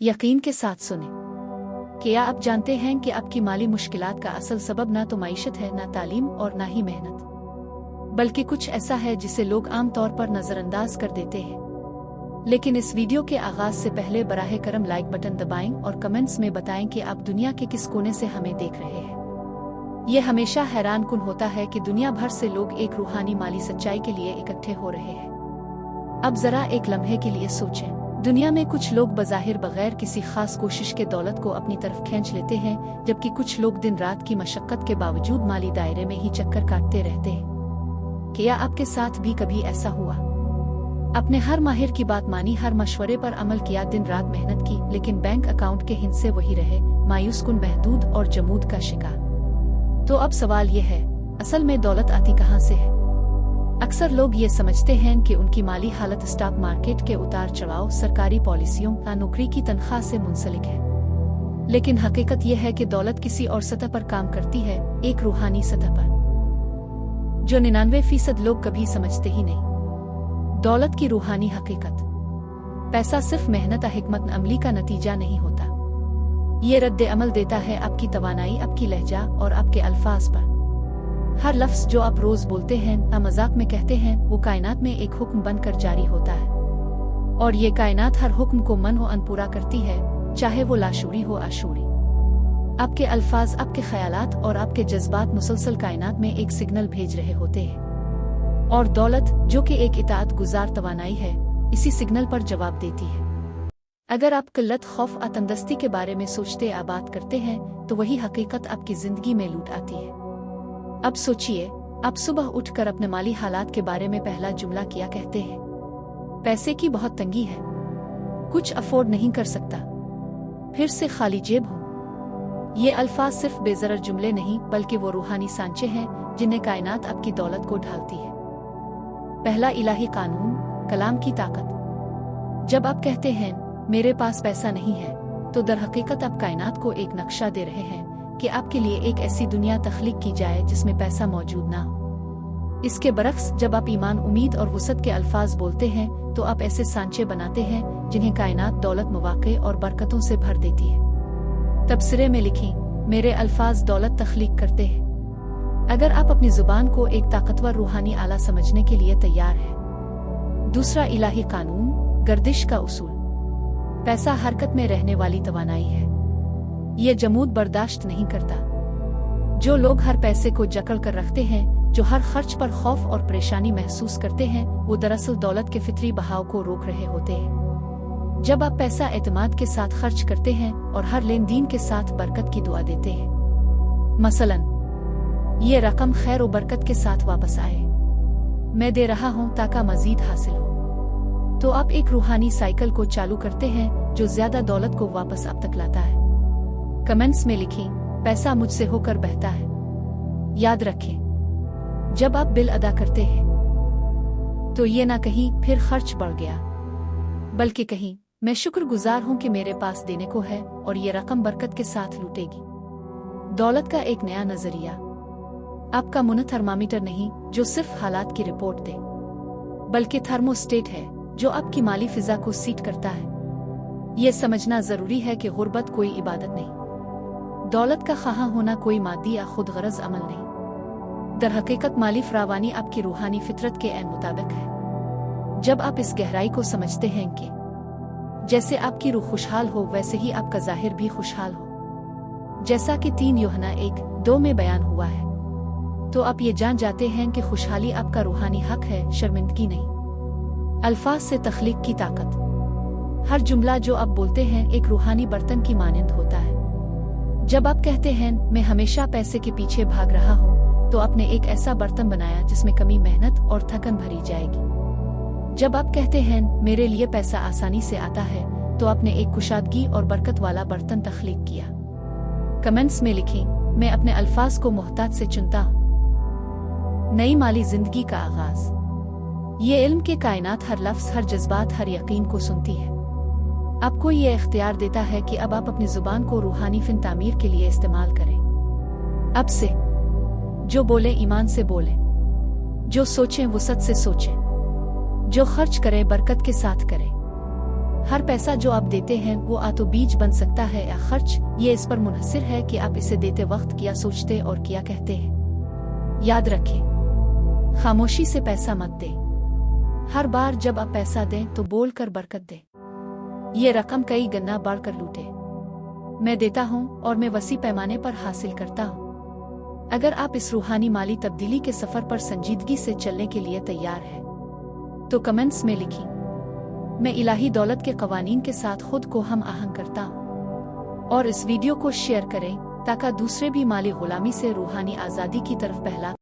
यकीन के साथ सुने। क्या आप जानते हैं कि आपकी माली मुश्किलात का असल सबब ना तो माइशत है, ना तालीम और ना ही मेहनत, बल्कि कुछ ऐसा है जिसे लोग आम तौर पर नज़रअंदाज कर देते हैं। लेकिन इस वीडियो के आगाज से पहले बराह करम लाइक बटन दबाएं और कमेंट्स में बताएं कि आप दुनिया के किस कोने से हमें देख रहे हैं। ये हमेशा हैरान कुन होता है कि दुनिया भर से लोग एक रूहानी माली सच्चाई के लिए इकट्ठे हो रहे हैं। अब जरा एक लम्हे के लिए सोचें। दुनिया में कुछ लोग बज़ाहिर बगैर किसी खास कोशिश के दौलत को अपनी तरफ खींच लेते हैं, जबकि कुछ लोग दिन रात की मशक्कत के बावजूद माली दायरे में ही चक्कर काटते रहते हैं। क्या आपके साथ भी कभी ऐसा हुआ? अपने हर माहिर की बात मानी, हर मशवरे पर अमल किया, दिन रात मेहनत की, लेकिन बैंक अकाउंट के हिस्से वही रहे, मायूस कुन, महदूद और जमूद का शिकार। तो अब सवाल ये है, असल में दौलत आती कहाँ से है? अक्सर लोग ये समझते हैं कि उनकी माली हालत स्टॉक मार्केट के उतार चढ़ाव, सरकारी पॉलिसियों या नौकरी की तनख्वाह से मुंसलिक है। लेकिन हकीकत यह है कि दौलत किसी और सतह पर काम करती है, एक रूहानी सतह पर, जो 99% लोग कभी समझते ही नहीं। दौलत की रूहानी हकीकत। पैसा सिर्फ मेहनत हिकमत अमली का नतीजा नहीं होता। ये रद्द अमल देता है आपकी तवानाई, आपकी लहजा और आपके अल्फाज पर। हर लफ्ज़ जो आप रोज बोलते हैं या मजाक में कहते हैं, वो कायनात में एक हुक्म बनकर जारी होता है, और ये कायनात हर हुक्म को मन हो अन पूरा करती है, चाहे वो लाशूरी हो आशूरी। आपके अल्फाज, आपके ख्यालात और आपके जज्बात मुसलसल कायनात में एक सिग्नल भेज रहे होते हैं, और दौलत जो कि एक इताअत गुजार तवानाई है, इसी सिग्नल पर जवाब देती है। अगर आप किल्लत, खौफ और तंदस्ती के बारे में सोचते या बात करते हैं, तो वही हकीकत आपकी जिंदगी में लूट आती है। अब सोचिए, आप सुबह उठकर अपने माली हालात के बारे में पहला जुमला क्या कहते हैं? पैसे की बहुत तंगी है, कुछ अफोर्ड नहीं कर सकता, फिर से खाली जेब हो। ये अल्फाज सिर्फ बेजरर जुमले नहीं, बल्कि वो रूहानी सांचे हैं जिन्हें कायनात आपकी दौलत को ढालती है। पहला इलाही कानून, कलाम की ताकत। जब आप कहते हैं मेरे पास पैसा नहीं है, तो दरहकीकत आप कायनात को एक नक्शा दे रहे हैं कि आपके लिए एक ऐसी दुनिया तख्लीक की जाए जिसमें पैसा मौजूद ना हो। इसके बरक्स, जब आप ईमान, उम्मीद और वसअत के अल्फाज बोलते हैं, तो आप ऐसे सांचे बनाते हैं जिन्हें कायनात दौलत, मौक़े और बरकतों से भर देती है। तबसरे में लिखी, मेरे अल्फाज दौलत तख्लीक करते हैं। अगर आप अपनी जुबान को एक ताकतवर रूहानी आला समझने के लिए तैयार हैं। दूसरा इलाही कानून, गर्दिश का उसूल। पैसा हरकत में रहने वाली तवानाई है, ये जमूद बर्दाश्त नहीं करता। जो लोग हर पैसे को जकड़ कर रखते हैं, जो हर खर्च पर खौफ और परेशानी महसूस करते हैं, वो दरअसल दौलत के फितरी बहाव को रोक रहे होते हैं। जब आप पैसा एतमाद के साथ खर्च करते हैं और हर लेन देन के साथ बरकत की दुआ देते हैं, मसलन ये रकम खैर और बरकत के साथ वापस आए, मैं दे रहा हूँ ताकि मजीद हासिल हो, तो आप एक रूहानी साइकिल को चालू करते हैं जो ज्यादा दौलत को वापस आप तक लाता है। कमेंट्स में लिखें, पैसा मुझसे होकर बहता है। याद रखें, जब आप बिल अदा करते हैं, तो ये ना कहीं फिर खर्च बढ़ गया, बल्कि कहीं मैं शुक्रगुजार हूं कि मेरे पास देने को है और ये रकम बरकत के साथ लूटेगी। दौलत का एक नया नजरिया। आपका मुन थर्मामीटर नहीं जो सिर्फ हालात की रिपोर्ट दे, बल्कि थर्मोस्टेट है जो आपकी माली फिजा को सीट करता है। ये समझना जरूरी है कि गुर्बत कोई इबादत नहीं, दौलत का ख़्वाह होना कोई मादी या खुद गरज अमल नहीं। दरहकीकत माली फरावानी आपकी रूहानी फितरत के ऐन मुताबिक है। जब आप इस गहराई को समझते हैं कि जैसे आपकी रूह खुशहाल हो, वैसे ही आपका ज़ाहिर भी खुशहाल हो, जैसा कि 3 यूहन्ना 1:2 में बयान हुआ है, तो आप ये जान जाते हैं कि खुशहाली आपका रूहानी हक है, शर्मिंदगी नहीं। अल्फाज से तख्लीक की ताकत। हर जुमला जो आप बोलते हैं एक रूहानी बर्तन की मानंद होता है। जब आप कहते हैं मैं हमेशा पैसे के पीछे भाग रहा हूँ, तो आपने एक ऐसा बर्तन बनाया जिसमें कमी, मेहनत और थकन भरी जाएगी। जब आप कहते हैं मेरे लिए पैसा आसानी से आता है, तो आपने एक कुशादगी और बरकत वाला बर्तन तख्लीक किया। कमेंट्स में लिखें, मैं अपने अल्फाज को मोहतात से चुनता हूँ। नई माली जिंदगी का आगाज। ये इल्म के कायनात हर लफ्ज, हर जज्बात, हर यकीन को सुनती है। आपको ये इख्तियार देता है कि अब आप अपनी जुबान को रूहानी फिन तामीर के लिए इस्तेमाल करें। अब से जो बोले ईमान से बोले, जो सोचें वसअत से सोचें, जो खर्च करे बरकत के साथ करे। ہر پیسہ جو آپ دیتے ہیں وہ تو بیج بن سکتا ہے یا خرچ، یہ اس پر منحصر ہے کہ آپ اسے دیتے وقت کیا سوچتے اور کیا کہتے ہیں۔ یاد رکھیں، خاموشی سے پیسہ مت دیں۔ ہر بار جب آپ پیسہ دیں تو بول کر برکت دیں۔ یہ رقم کئی گنا بڑھ کر لوٹے۔ میں دیتا ہوں اور میں وسیع پیمانے پر حاصل کرتا ہوں۔ اگر آپ اس روحانی مالی تبدیلی کے سفر پر سنجیدگی سے چلنے کے لیے تیار ہیں تو کمنٹس میں لکھیں، میں الہی دولت کے قوانین کے ساتھ خود کو ہم آہنگ کرتا ہوں، اور اس ویڈیو کو شیئر کریں تاکہ دوسرے بھی مالی غلامی سے روحانی آزادی کی طرف پہلا